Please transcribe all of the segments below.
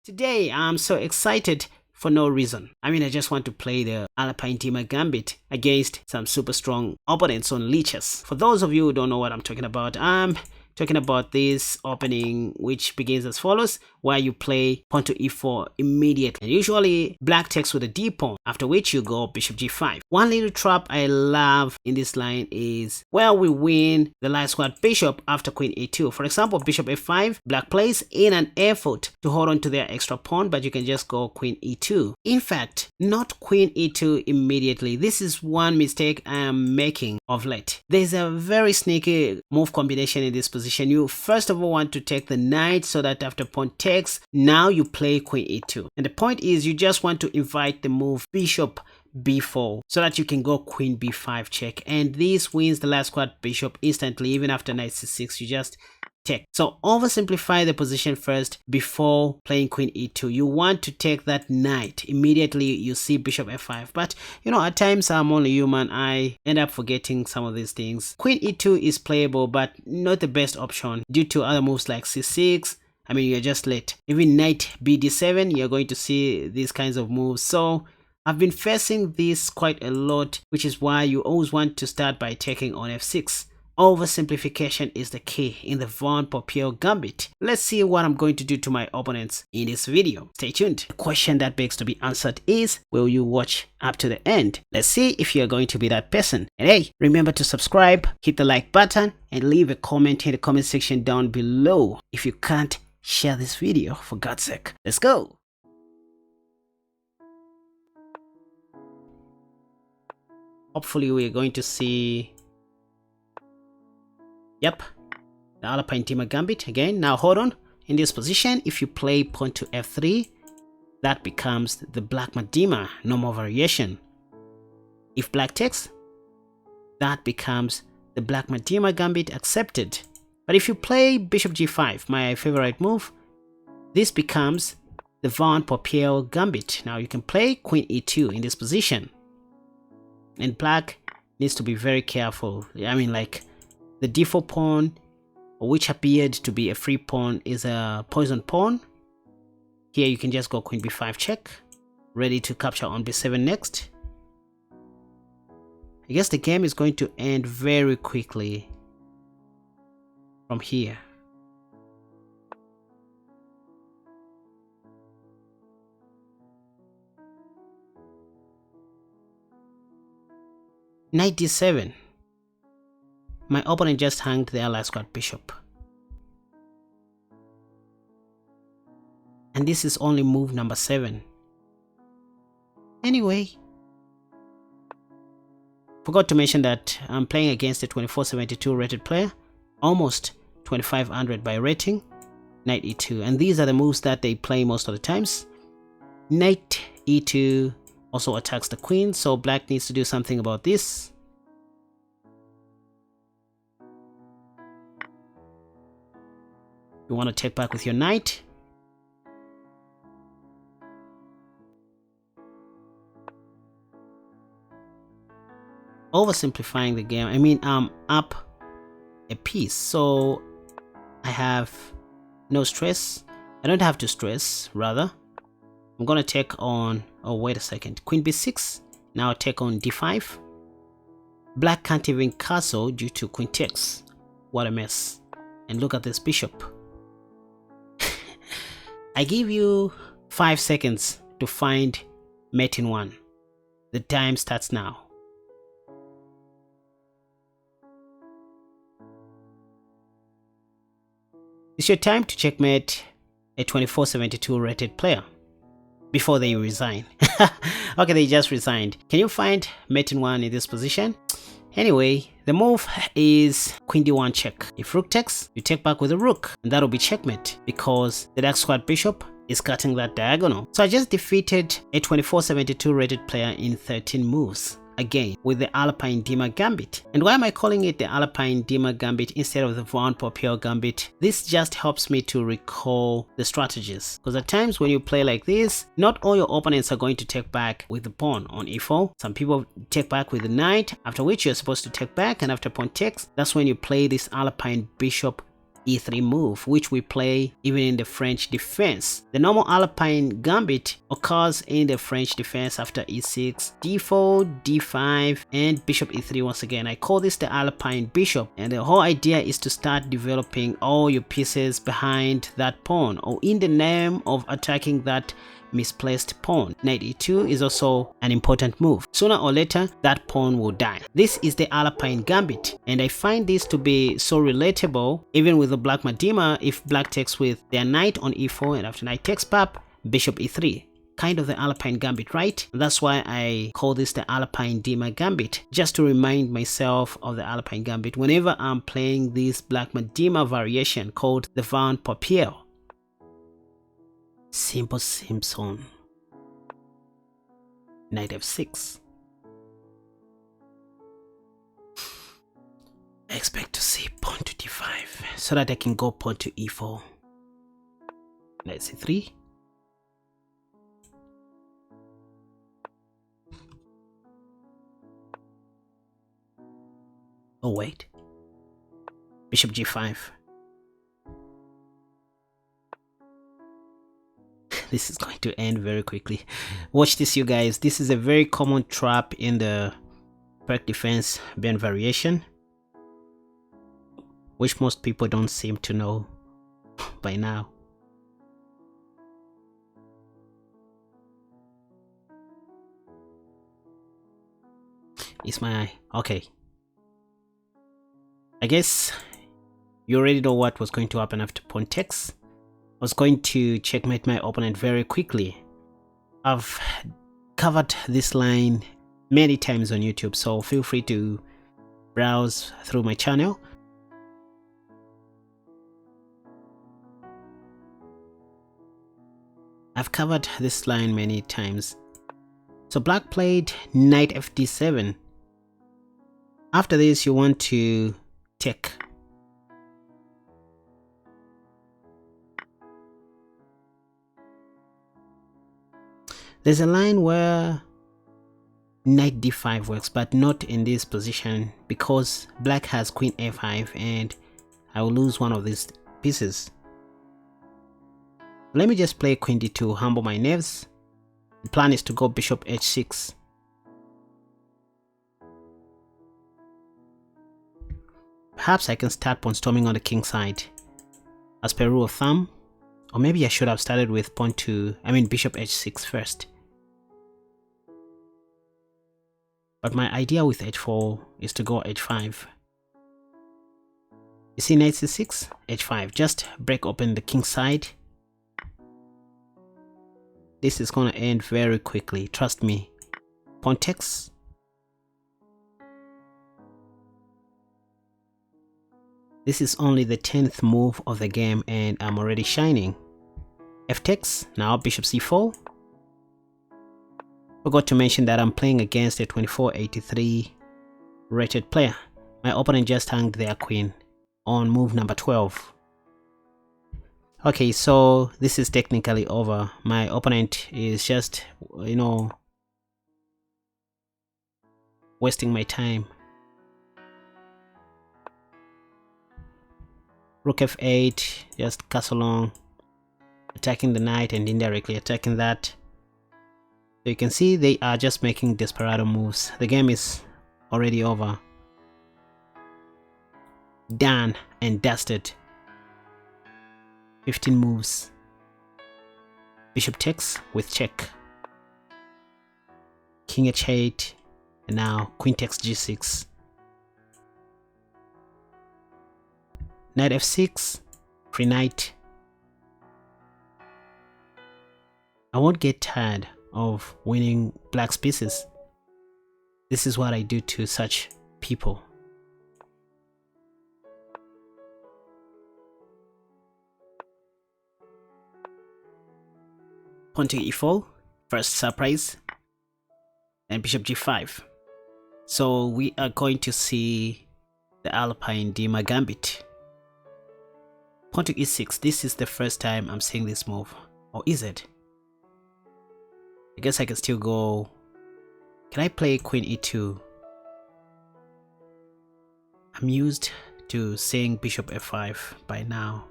Today, I'm so excited for no reason. I just want to play the Alapin-Diemer Gambit against some super strong opponents on leeches. For those of you who don't know what I'm talking about, I'm talking about this opening which begins as follows, where you play pawn to e4 immediately. And usually black takes with a d pawn, after which you go bishop g5. One little trap I love in this line is where we win the light squared bishop after queen a2. For example, bishop a5, black plays in an effort to hold on to their extra pawn, but you can just go queen e2. In fact, not queen e2 immediately. This is one mistake I am making of late. There's a very sneaky move combination in this position. You first of all want to take the knight so that after pawn takes, now you play queen e2. And the point is you just want to invite the move bishop b4 so that you can go queen b5 check, and this wins the last squared bishop instantly. Even after knight c6, you just take. So oversimplify the position first before playing queen e2. You want to take that knight immediately. You see bishop f5, but at times I'm only human. I end up forgetting some of these things. Queen e2 is playable, but not the best option due to other moves like c6. You're just late. Even knight bd7, you're going to see these kinds of moves. So I've been facing this quite a lot, which is why you always want to start by taking on f6. Oversimplification is the key in the Popiel Gambit. Let's see what I'm going to do to my opponents in this video. Stay tuned. The question that begs to be answered is, will you watch up to the end? Let's see if you're going to be that person. And hey, remember to subscribe, hit the like button, and leave a comment in the comment section down below. If you can't, share this video for God's sake. Let's go. Hopefully we're going to see the Alapin-Diemer Gambit again. Now hold on. In this position, if you play pawn to f3, that becomes the Blackmar-Diemer, no more variation. If black takes, that becomes the Blackmar-Diemer Gambit accepted. But if you play bishop g5, my favorite move, this becomes the Popiel Gambit. Now you can play queen e2 in this position. And black needs to be very careful. The d4 pawn, which appeared to be a free pawn, is a poison pawn. Here you can just go queen b5 check, ready to capture on b7 next. I guess the game is going to end very quickly from here. Knight d7. My opponent just hanged their last squared bishop. And this is only move number 7. Anyway, forgot to mention that I'm playing against a 2472 rated player, almost 2500 by rating, knight e2. And these are the moves that they play most of the times. Knight e2 also attacks the queen, so black needs to do something about this. You want to take back with your knight. Oversimplifying the game. I'm up a piece, so I have no stress. I don't have to stress, rather. I'm going to take on, wait a second, queen b6. Now take on d5. Black can't even castle due to queen takes. What a mess. And look at this bishop. I give you 5 seconds to find mate in 1. The time starts now. It's your time to checkmate a 2472 rated player before they resign. Okay, they just resigned. Can you find mate in 1 in this position? Anyway, the move is queen d1 check. If rook takes, you take back with a rook, and that'll be checkmate because the dark squared bishop is cutting that diagonal. So I just defeated a 2472 rated player in 13 moves. Again with the Alapin-Diemer Gambit. And why am I calling it the Alapin-Diemer Gambit instead of the Popiel Gambit? This just helps me to recall the strategies, because at times when you play like this, not all your opponents are going to take back with the pawn on e4. Some people take back with the knight, after which you're supposed to take back, and after pawn takes, that's when you play this Alapin bishop e3 move, which we play even in the French defense. The normal Alapin Gambit occurs in the French defense after e6, d4, d5, and bishop e3 once again. I call this the Alapin bishop, and the whole idea is to start developing all your pieces behind that pawn, or in the name of attacking that misplaced pawn. Knight e2 is also an important move. Sooner or later, that pawn will die. This is the Alapin Gambit, and I find this to be so relatable even with the Blackmar-Diemer. If black takes with their knight on e4 and after knight takes pap, bishop e3. Kind of the Alapin Gambit, right? That's why I call this the Alapin-Diemer Gambit, just to remind myself of the Alapin Gambit whenever I'm playing this Blackmar-Diemer variation called the Van Popiel. Simple Simpson. Knight f6. I expect to see pawn to d5 so that I can go pawn to e4. Knight c3. Oh wait. Bishop g5. This is going to end very quickly. Watch this, you guys. This is a very common trap in the Perk defense band variation, which most people don't seem to know by now. It's my eye. Okay. I guess you already know what was going to happen after pawn takes. I was going to checkmate my opponent very quickly. I've covered this line many times on YouTube, so feel free to browse through my channel. I've covered this line many times. So black played knight fd7. After this, you want to take. There's a line where knight d5 works, but not in this position because black has queen a5 and I will lose one of these pieces. Let me just play queen d2, humble my nerves. The plan is to go bishop h6. Perhaps I can start pawn storming on the king side as per rule of thumb, or maybe I should have started with bishop h6 first. But my idea with h4 is to go h5. You see knight c6, h5, just break open the king side. This is gonna end very quickly, trust me. Pawn takes. This is only the 10th move of the game and I'm already shining. F takes, now bishop c4. Forgot to mention that I'm playing against a 2483 rated player. My opponent just hung their queen on move number 12. Okay, so this is technically over. My opponent is just, wasting my time. Rook f8, just castle long, attacking the knight and indirectly attacking that. So you can see they are just making desperado moves. The game is already over. Done and dusted. 15 moves. Bishop takes with check. King h8. And now queen takes g6. Knight f6. Free knight. I won't get tired of winning black's pieces. This is what I do to such people. Pawn to e4, first surprise, and bishop g5. So we are going to see the Alapin-Diemer Gambit. Pawn to e6, this is the first time I'm seeing this move. Or is it? I guess I can still go. Can I play queen e2? I'm used to seeing bishop f5 by now.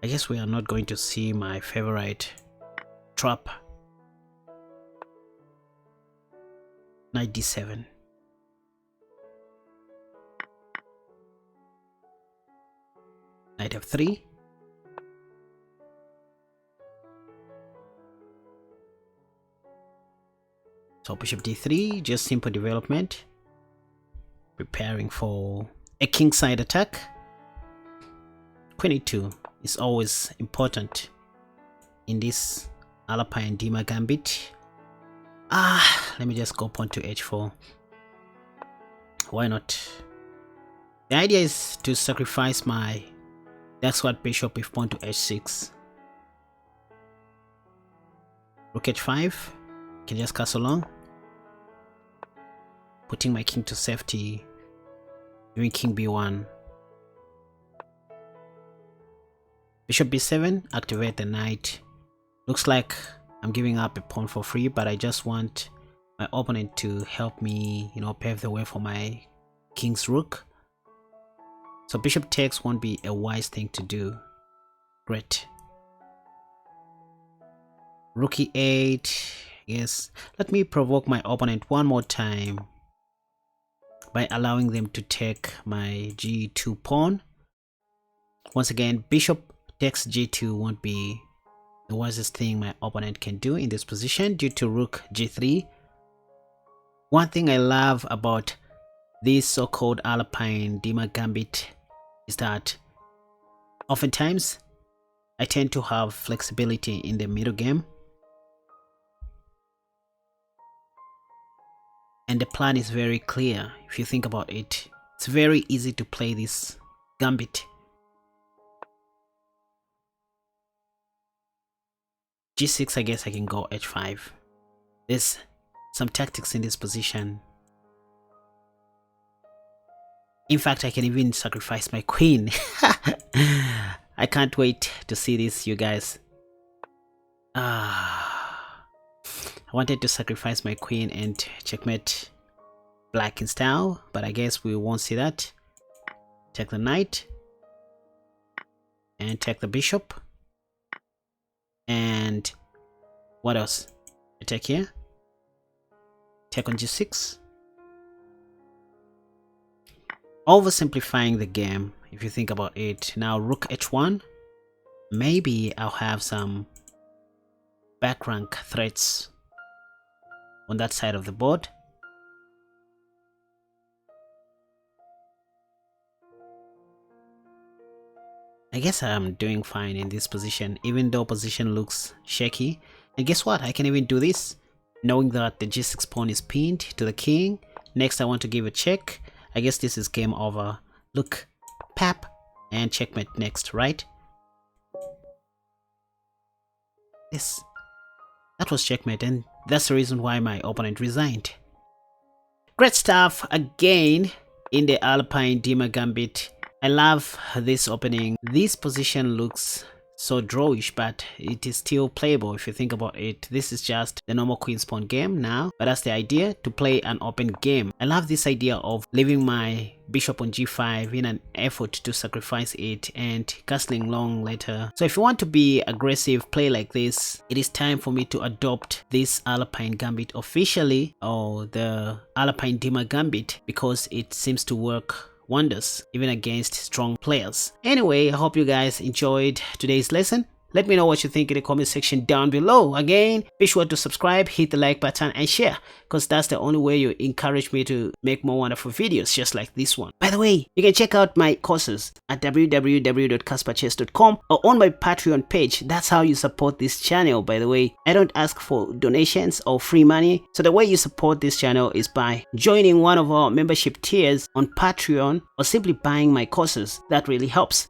I guess we are not going to see my favorite trap. Knight d7. Knight f3. So bishop d3, just simple development. Preparing for a kingside attack. Queen e2 is always important in this Alapin-Diemer Gambit. Let me just go pawn to h4. Why not? The idea is to sacrifice my what bishop with pawn to h6. Rook h5. Can just castle long. Putting my king to safety. Doing king b1. Bishop b7. Activate the knight. Looks like I'm giving up a pawn for free, but I just want my opponent to help me, pave the way for my king's rook. So bishop takes won't be a wise thing to do. Great. Rook e8. Yes, let me provoke my opponent one more time by allowing them to take my g2 pawn. Once again, bishop takes g2 won't be the wisest thing my opponent can do in this position due to rook g3. One thing I love about this so-called Alapin-Diemer Gambit is that oftentimes I tend to have flexibility in the middle game, and the plan is very clear. If you think about it, it's very easy to play this gambit. g6, I guess I can go h5. There's some tactics in this position. In fact, I can even sacrifice my queen. I can't wait to see this, you guys. I wanted to sacrifice my queen and checkmate black in style, but I guess we won't see that. Take the knight and take the bishop. And what else? Attack here. Take on g6. Oversimplifying the game, if you think about it. Now rook h1. Maybe I'll have some back rank threats on that side of the board. I guess I'm doing fine in this position, even though position looks shaky. And guess what? I can even do this, knowing that the g6 pawn is pinned to the king. Next, I want to give a check. I guess this is game over. Look, pap, and checkmate next, right? Yes, that was checkmate, and that's the reason why my opponent resigned. Great stuff again in the Alapin-Diemer Gambit. I love this opening. This position looks so drawish, but it is still playable if you think about it. This is just the normal queen's pawn game now, but that's the idea, to play an open game. I love this idea of leaving my bishop on g5 in an effort to sacrifice it and castling long later. So if you want to be aggressive, play like this. It is time for me to adopt this Alapin Gambit officially, or the Alapin-Diemer Gambit, because it seems to work wonders even against strong players. Anyway, I hope you guys enjoyed today's lesson. Let me know what you think in the comment section down below. Again, be sure to subscribe, hit the like button and share, because that's the only way you encourage me to make more wonderful videos just like this one. By the way, you can check out my courses at www.KaspaChess.com or on my Patreon page. That's how you support this channel, by the way. I don't ask for donations or free money. So the way you support this channel is by joining one of our membership tiers on Patreon or simply buying my courses. That really helps.